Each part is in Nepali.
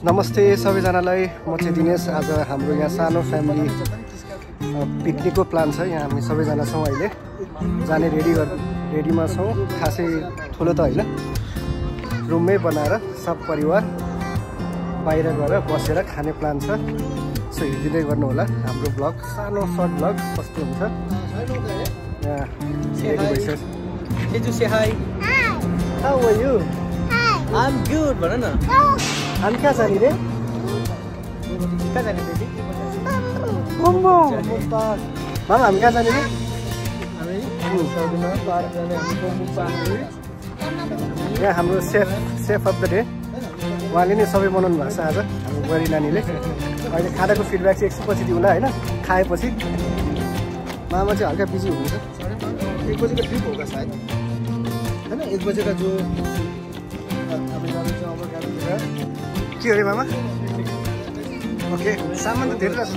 नमस्ते सबैजनालाई, म चाहिँ दिनेश। आज हाम्रो यहाँ सानो फ्यामिली पिकनिकको प्लान छ। यहाँ हामी सबैजना छौँ, अहिले जाने रेडीमा छौँ। खासै ठुलो त होइन, रुममै बनाएर सब परिवार बाहिर गएर बसेर खाने प्लान छ। सो हेरिदिँदै गर्नु होला हाम्रो ब्लग, सानो सर्ट ब्लग कस्तो हुन्छ। यहाँ say hi. How are you? I'm good, भन न। हामी कहाँ जाने रे? कहाँ जाने बेबी? मामा हामी कहाँ जाने रे? हामी साउदीमा पार्क जाने, हामी बम्बु पार्क। यहाँ हाम्रो सेफ अफ द डे उहाँले नै सबै बनाउनु भएको छ आज हाम्रो बुहारी नानीले। अहिले खानाको फिडब्याक चाहिँ एकछिनपछि दिउँला होइन, खाएपछि। मामा चाहिँ हल्का बिजी हुनुहुन्छ। 1 बजेको ट्रिप होगा सायद, हैन? 1 बजेका जो के अरे मामा? ओके, सामान त धेरै रहेछ।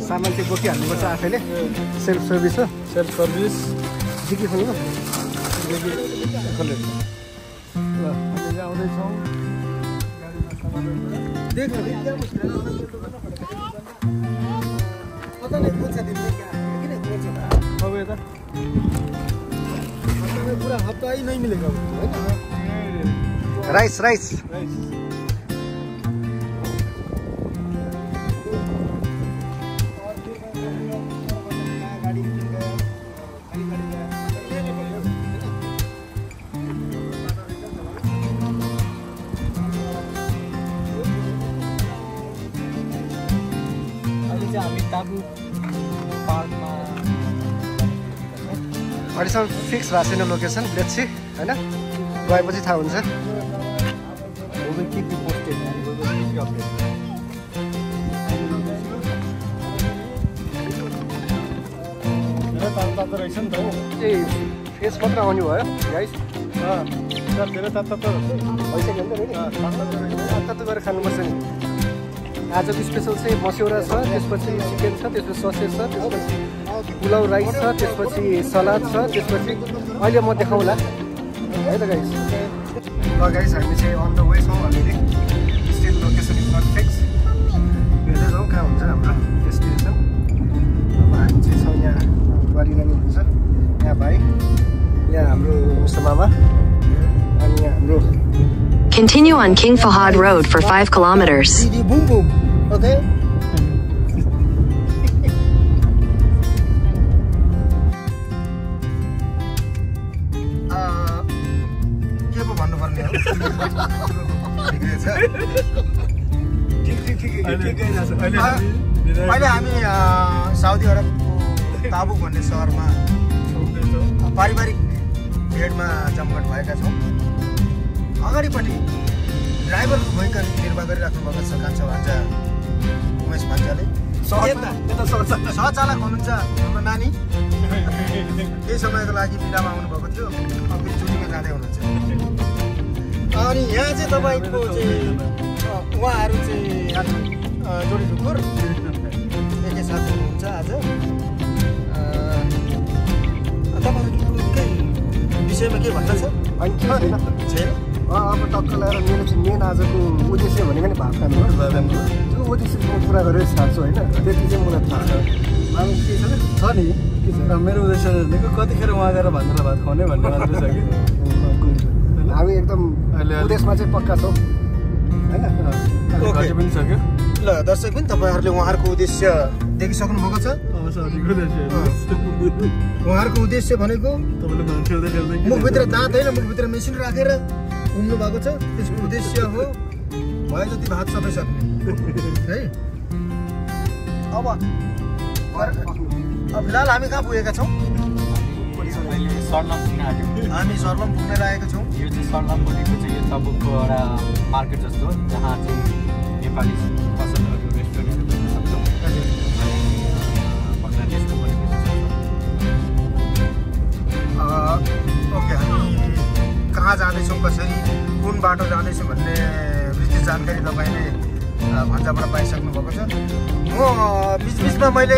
सामान चाहिँ बोकिहाल्नुपर्छ आफैले। सेल्फ सर्भिस हो, सेल्फ सर्भिस। के खोल्नु? ल हामी आउँदैछौँ गाडीमा। पता नहीं कौन सा दिन में क्या है, किन कौन सा अब यता पूरा हफ्ता ही नहीं मिलेगा है। राइस हामी ताबु पार्कमा अहिलेसम्म फिक्स भएको छैन लोकेसन। लेट्स सी होइन, गएपछि थाहा हुन्छ। रहेछ नि त हो, ए फेस मात्र आउने भयो गाइस। धेरै तातो भइसक्यो नि त, तातो गरेर खानुपर्छ नि। आजको स्पेसल चाहिँ मस्यौरा छ, त्यसपछि चिकन छ, त्यसपछि ससेज छ, त्यसपछि पुलाउ राइस छ, त्यसपछि सलाद छ, त्यसपछि अहिले म देखाउँला है त गाइस। ल गाइस, हामी चाहिँ अन द वे छौँ। हामीले still location is not fix, हेर्दै जाउँ कहाँ हुन्छ हाम्रो डेस्टिनेसन। अब हामी चाहिँ छौँ यहाँ, बुहारी नानी हुन्छ यहाँ, भाइ यहाँ हाम्रो मिस्टर मामा, अनि यहाँ हाम्रो। Continue on King Fahad Road for 5 kilometers. Boom boom. Okay. के पो भन्नुपर्ने हो? अहिले हामी साउदी अरबको ताबुक भन्ने सहरमा पारिवारिक भेटमा जमघट भएका छौँ। अगाडिपट्टि ड्राइभरको भूमिका निर्वाह गरिराख्नु भएको छ कान्छा भान्जा उमेश भान्जाले। सहचालक हुनुहुन्छ हाम्रो नानी, केही समयको लागि बिदामा आउनुभएको थियो, अब फेरि छुट्टीमा जाँदै हुनुहुन्छ। अनि यहाँ चाहिँ तपाईँको चाहिँ उहाँहरू चाहिँ जोडी ढुकुर एकैसाथ हुनुहुन्छ आज। तपाईँको केही विषयमा के भन्न छ? छैन। अब टक्क लगाएर मेरो चाहिँ मेन आजको उद्देश्य भनेको नि भात खानु हो। त्यो उद्देश्य म पुरा गरेर छाड्छु होइन, त्यति चाहिँ मलाई थाहा छ। छ नि मेरो उद्देश्य भनेको कतिखेर उहाँ गएर भान्जालाई भात खुवाउने भन्ने मात्रै छ कि। हामी एकदम उद्देश्यमा चाहिँ पक्का छौँ होइन। घटी पनि सक्यो। ल दर्शक पनि तपाईँहरूले उहाँहरूको उद्देश्य देखिसक्नु भएको छ। उहाँहरूको उद्देश्य भनेको मुखभित्र दाँत होइन, मुखभित्र मेसिन राखेर घुम्नु भएको छ। त्यसको उद्देश्य हो भयो जति भात सबै सक्ने है। अब फिलहाल हामी कहाँ पुगेका छौँ? हामी सर्लम पुग्न लागेका छौँ। यो चाहिँ सर्लम भनेको चाहिँ यो तबुकको एउटा मार्केट जस्तो, जहाँ चाहिँ नेपाली पसलहरू रेस्टुरेन्टहरू पुग्न सक्छौँ। बङ्गलादेशको पनि पुग्न सक्छौँ। ओके, हामी कहाँ जाँदैछौँ, कसरी, कुन बाटो जाँदैछौँ भन्ने विस्तृत जानकारी तपाईँले भन्जाबाट पाइसक्नु भएको छ। म बिचबिचमा मैले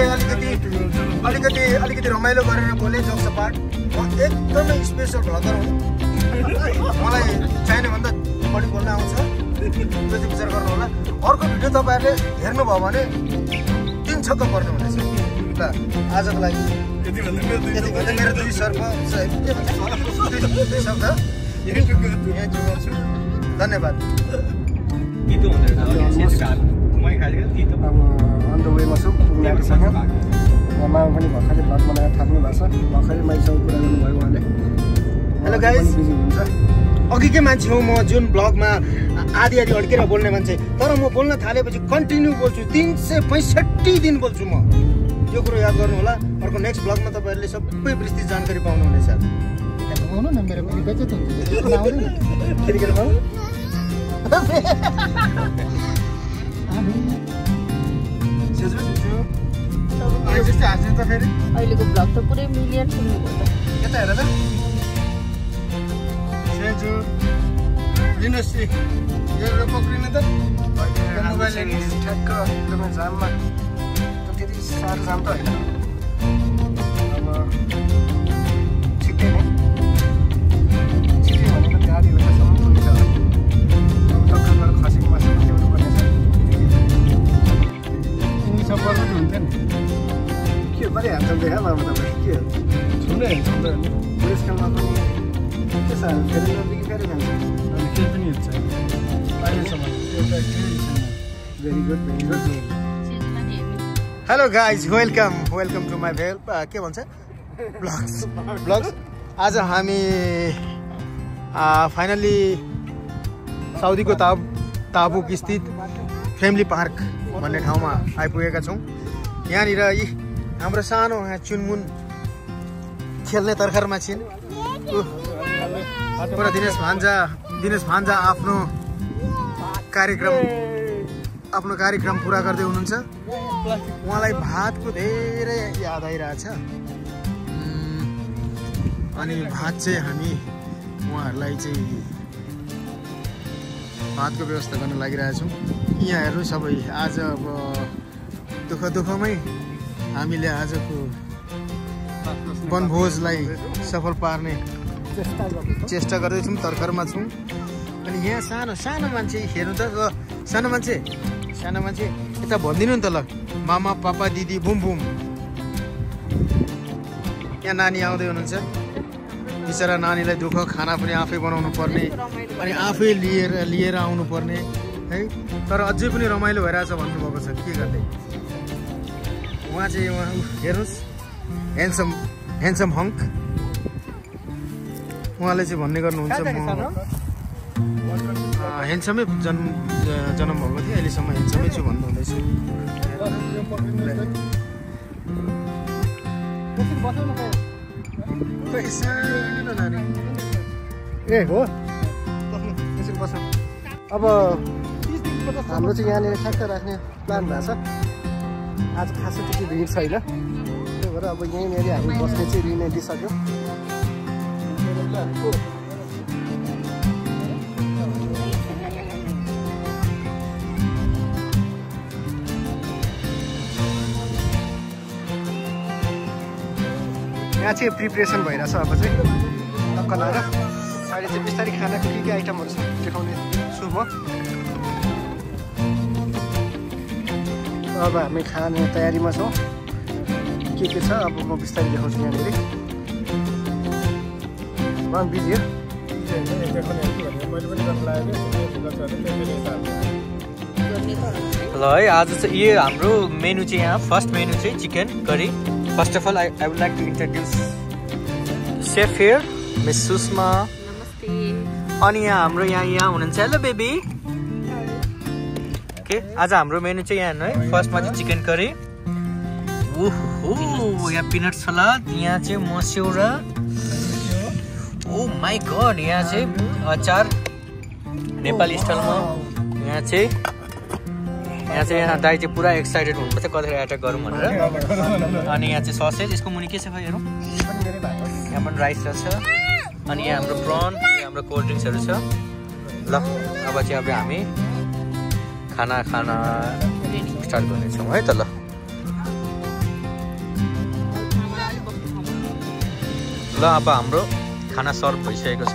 अलिकति रमाइलो गरेर बोलेँ, जोक्सपाट। म एकदमै स्पेसल भ्लगर हुँ। मलाई चाहिने भन्दा बढी बोल्न आउँछ त्यो चाहिँ विचार गर्नु होला। अर्को भिडियो तपाईँहरूले हेर्नुभयो भने 3 छक्क पर्नुहुनेछ। ल आजको लागि यति भन्दा मेरो 2 शब्द यही गर्छु। धन्यवाद। तितो हुँदैन अब अन द वेमा छु, पुग्न आँटिसक्यो। मामा पनि भर्खरै भ्लग बनाएर थाक्नु भएको छ। भर्खरै माइसँग कुरा गर्नुभयो उहाँले। हेलो गाइस, बिजी हुन्छ। अघिकै मान्छे हो म जुन ब्लगमा आधी अड्केर बोल्ने मान्छे, तर म बोल्न थालेपछि कन्टिन्यू बोल्छु। 365 दिन बोल्छु म। यो कुरो याद गर्नु होला। अर्को नेक्स्ट ब्लगमा तपाईँहरूले सबै विस्तृत जानकारी पाउनुहुनेछ। आउनु न, मेरो पनि बेचेत हुन्छ। आउँदैन फेरि के भन्नु? अहिलेको ब्लग त पुरै मिलियन सुन्नुभयो। यता हेर त सेजु लिनुहोस् यो पक्रिनु त मोबाइल ठ्याक्क एकदमै जाममा त्यति साह्रो जाम त होइन। अब छिट्टै नै छिट्टै भनेको गाडी बेलासम्म पुग्छ। अब टक्कर खसेको मासु ल्याउनु पर्ने छ। सब गर्नु हुन्थ्यो नि। के परिहाल्छ देखा मामा तपाईँ के छुनै छुँदैन। बुढेसकालमा पनि त्यसो फेरि नदिकी फेरि जान्छ। अनि केही पनि हुन्छ अहिलेसम्म एउटा केही छैन। Very good very good. Hello guys, welcome to my भेल के भन्छ ब्लग्स। आज हामी फाइनली साउदीको ताबुक स्थित फ्यामिली पार्क भन्ने ठाउँमा आइपुगेका छौँ। यहाँनिर यी हाम्रो सानो यहाँ चुनमुन खेल्ने तर्खरमा छिन्। पुरा दिनेश भान्जा आफ्नो कार्यक्रम पुरा गर्दै हुनुहुन्छ। उहाँलाई भातको धेरै याद आइरहेछ। अनि भात चाहिँ हामी उहाँहरूलाई चाहिँ भातको व्यवस्था गर्न लागिरहेछौँ। यहाँहरू सबै आज अब दुःखमै हामीले आजको वनभोजलाई सफल पार्ने चेष्टा गर्दैछौँ। तर्खरमा छौँ। अनि यहाँ सानो मान्छे हेर्नु त। सानो मान्छे यता भनिदिनु नि त ल। मामा पापा दिदी बुम बुम। यहाँ नानी आउँदै हुनुहुन्छ। बिचरा नानीलाई दुःख, खाना पनि आफै बनाउनु पर्ने अनि आफै लिएर आउनु पर्ने है। तर अझै पनि रमाइलो भइरहेछ भन्नुभएको छ। के गर्दै उहाँ चाहिँ हेर्नुहोस्, ह्यान्डसम हङ्क। उहाँले चाहिँ भन्ने गर्नुहुन्छ म ह्यान्डसमै जन्म भएको थिएँ, अहिलेसम्म ह्यान्डसमै छु भन्नुहुँदैछ। ए हो यसरी बस्नु। अब हाम्रो चाहिँ यहाँनिर ठ्याक्क राख्ने प्लान भएको छ। आज खासै त्यति भिड छैन, त्यही भएर अब यहीँनिर हामी बस्ने चाहिँ रिनै दिइसक्यो। यहाँ चाहिँ प्रिपरेसन भइरहेछ। अब चाहिँ टक्क लाएर अहिले चाहिँ बिस्तारै खानाको के आइटमहरू छ देखाउने छु म। अब हामी खाने तयारीमा छौँ। के छ अब म बिस्तारै देखाउँछु यहाँनिर। बिजी हो ल है। आज चाहिँ यो हाम्रो मेनु चाहिँ यहाँ फर्स्ट मेनु चाहिँ chicken curry. First of all I would like to introduce chef here miss Sushma. अनि यहाँ हाम्रो यहाँ हुनुहुन्छ। Hello baby. ओके, आज हाम्रो मेनु चाहिँ यहाँ हेर्नु है। फर्स्टमा चाहिँ चिकन करी। ओहो, यहाँ पिनट सलाद, यहाँ चाहिँ मस्यौरा। ओ माई गॉड, यहाँ चाहिँ अचार नेपाली स्टाइलमा। यहाँ चाहिँ दाइ चाहिँ पुरा एक्साइटेड हुनुपर्छ कतिखेर एट्याक गरौँ भनेर। अनि यहाँ चाहिँ ससेज, यसको मुनि के छ खै हेरौँ। यहाँ पनि राइस रहेछ। अनि यहाँ हाम्रो प्रन, यहाँ हाम्रो कोल्ड ड्रिङ्क्सहरू छ। ल अब चाहिँ अब हामी खाना स्टार्ट गर्नेछौँ है त। ल अब हाम्रो खाना सर्भ भइसकेको छ।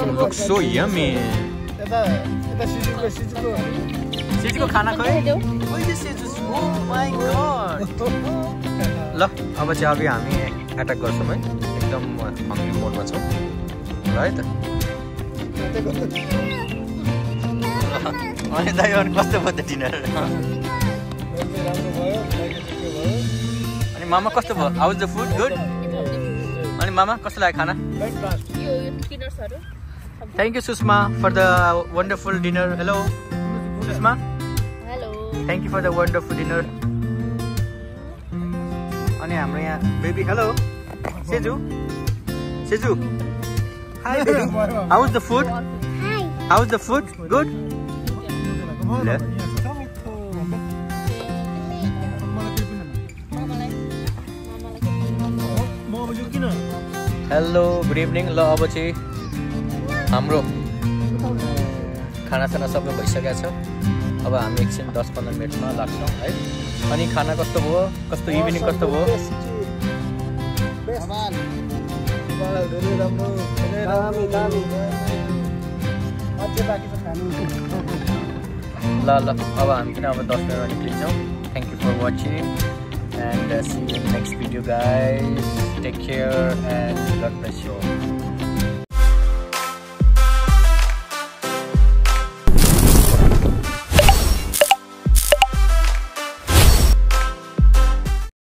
Looks so yummy. यता सिजुको खाना खोइ कहिले सिजु oh my god ल अब चाहिँ अब हामी एट्याक गर्छौँ है एकदम हङ्ग्री मोडमा छौँ ल है त अनि दाइ अनि कस्तो भयो त डिनर अनि मामा कस्तो भयो how is the food good अनि मामा कस्तो लाग्यो खाना thank you Sushma for the wonderful dinner hello Sushma hello thank you for the wonderful dinner अनि हाम्रो यहाँ baby hello Seju Seju hi baby how is the food how is the food good hello good evening ल अब चाहिँ हाम्रो खानासाना सबै भइसकेको छ अब हामी एकछिन 10-15 मिनटमा लाग्छौँ है अनि खाना कस्तो भयो कस्तो इभिनिङ कस्तो भयो ल ल अब हामी पनि अब 10 मिनटमा निक्लिन्छौँ thank you for watching and see you in next video guys take care and god bless you